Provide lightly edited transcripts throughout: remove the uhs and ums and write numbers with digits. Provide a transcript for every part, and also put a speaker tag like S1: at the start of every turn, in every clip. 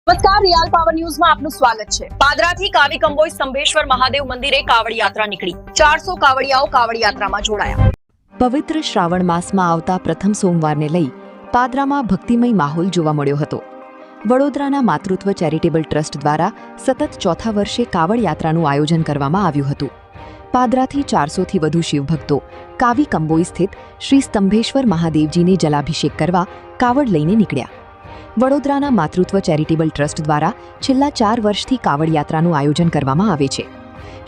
S1: નમસ્કાર, real power ન્યૂઝમાં આપનું સ્વાગત છે। પાદરાથી કાવી કંબોઈ સ્તંભેશ્વર મહાદેવ મંદિરે કાવડ યાત્રા નીકળી। 400 કાવડિયાઓ કાવડ યાત્રામાં જોડાયા।
S2: પવિત્ર શ્રાવણ માસમાં આવતા પ્રથમ સોમવારને લઈ પાદરામાં ભક્તિમય માહોલ જોવા મળ્યો હતો। વડોદરાના માતૃત્વ ચેરિટેબલ ટ્રસ્ટ દ્વારા સતત ચોથા વર્ષે કાવડ યાત્રાનું આયોજન કરવામાં આવ્યું હતું। પાદરાથી 400થી વધુ શિવભક્તો કાવી કંબોઈ સ્થિત શ્રી સ્તંભેશ્વર મહાદેવજીને જલાભિષેક કરવા કાવડ લઈને નીકળ્યા। વડોદરાના માતૃત્વ ચેરિટેબલ ટ્રસ્ટ દ્વારા છેલ્લા 4 વર્ષથી કાવડ યાત્રાનું આયોજન કરવામાં આવે છે।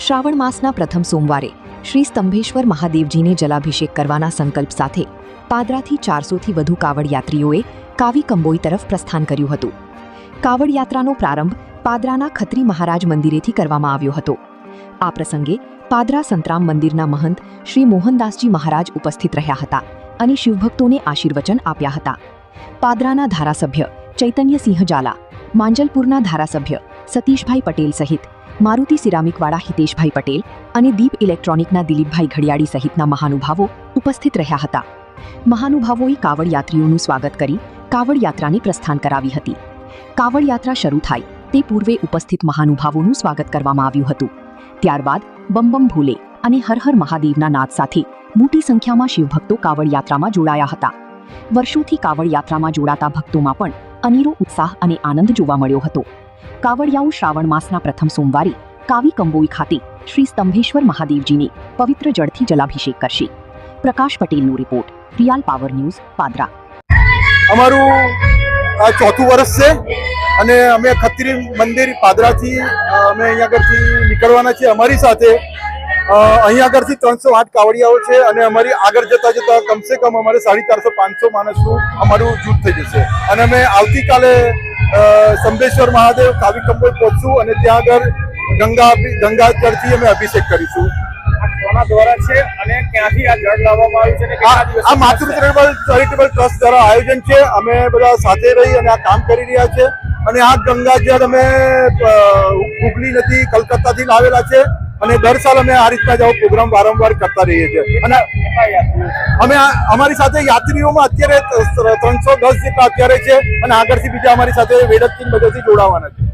S2: શ્રાવણ માસના પ્રથમ સોમવારે શ્રી સ્તંભેશ્વર મહાદેવજીને જલાભિષેક કરવાના સંકલ્પ સાથે પાદરાથી 400થી વધુ કાવડ યાત્રીઓએ કાવી કંબોઈ તરફ પ્રસ્થાન કર્યું હતું। કાવડ યાત્રાનો પ્રારંભ પાદરાના ખત્રી મહારાજ મંદિરેથી કરવામાં આવ્યો હતો। આ પ્રસંગે પાદરા સંતરામ મંદિરના મહંત શ્રી મોહનદાસજી મહારાજ ઉપસ્થિત રહ્યા હતા અને શિવભક્તોને આશીર્વચન આપ્યા હતા। પાદરાના ધારાસભ્ય ચૈતન્યસિંહ ઝાલા, માંજલપુરના ધારાસભ્ય સતીશભાઈ પટેલ સહિત મારુતિ સિરામિકવાળા હિતેશભાઈ પટેલ અને દીપ ઇલેક્ટ્રોનિકના દિલીપભાઈ ઘડિયાળી સહિતના મહાનુભાવો ઉપસ્થિત રહ્યા હતા। મહાનુભાવોએ કાવડ યાત્રીઓનું સ્વાગત કરી કાવડ યાત્રાને પ્રસ્થાન કરાવી હતી। કાવડ યાત્રા શરૂ થાય તે પૂર્વે ઉપસ્થિત મહાનુભાવોનું સ્વાગત કરવામાં આવ્યું હતું। ત્યારબાદ બમ બમ ભોલે અને હર હર મહાદેવના નાદ સાથે મોટી સંખ્યામાં શિવભક્તો કાવડ યાત્રામાં જોડાયા હતા। વર્ષોથી કાવડ યાત્રામાં જોડાતા ભક્તોમાં પણ અનેરો ઉત્સાહ અને આનંદ જોવા મળ્યો હતો। કાવડિયાઓ શ્રાવણ માસના પ્રથમ સોમવારે કાવી કંબોઈ ખાતે શ્રી સ્તંભેશ્વર મહાદેવજીને પવિત્ર જળથી જલાભિષેક કરશે। પ્રકાશ પટેલનો report, real power news, Padra.
S3: અમારું આ ચોથું વર્ષ છે અને અમે ખત્રી મંદિર પાદરાથી અમે અહીંયા આગળથી નીકળવાના છે। અમારી સાથે અહીંયા આગળથી 308 કાવડિયાઓ છે અને અમારી આગળ જતા જતા કમસે કમ અમારે 450-500 માણસનું અમારું જૂથ થઈ જશે અને અમે આવતીકાલે સ્તંભેશ્વર મહાદેવ કાવી કંબોઈ પહોંચશું અને ત્યાં આગળ ગંગાજળથી અમે અભિષેક કરીશું।
S4: કોના દ્વારા છે અને ક્યાંથી આ જળ લાવવામાં આવ્યું છે અને કેટલા દિવસ
S3: આ માતૃત્વ ચેરિટેબલ ટ્રસ્ટ દ્વારા આયોજન છે। અમે બધા સાથે રહી અને આ કામ કરી રહ્યા છે અને આ ગંગાજળ અમે હુગલી નદી કલકત્તાથી લાવેલા છે અને દર સાલ અમે આ રીતના જ પ્રોગ્રામ વારંવાર કરતા રહીએ છીએ। અને અમે અમારી સાથે યાત્રીઓમાં અત્યારે 310 જેટલા અત્યારે છે અને આગળથી બીજા અમારી સાથે વેડકથી બધેથી જોડાવાના છે।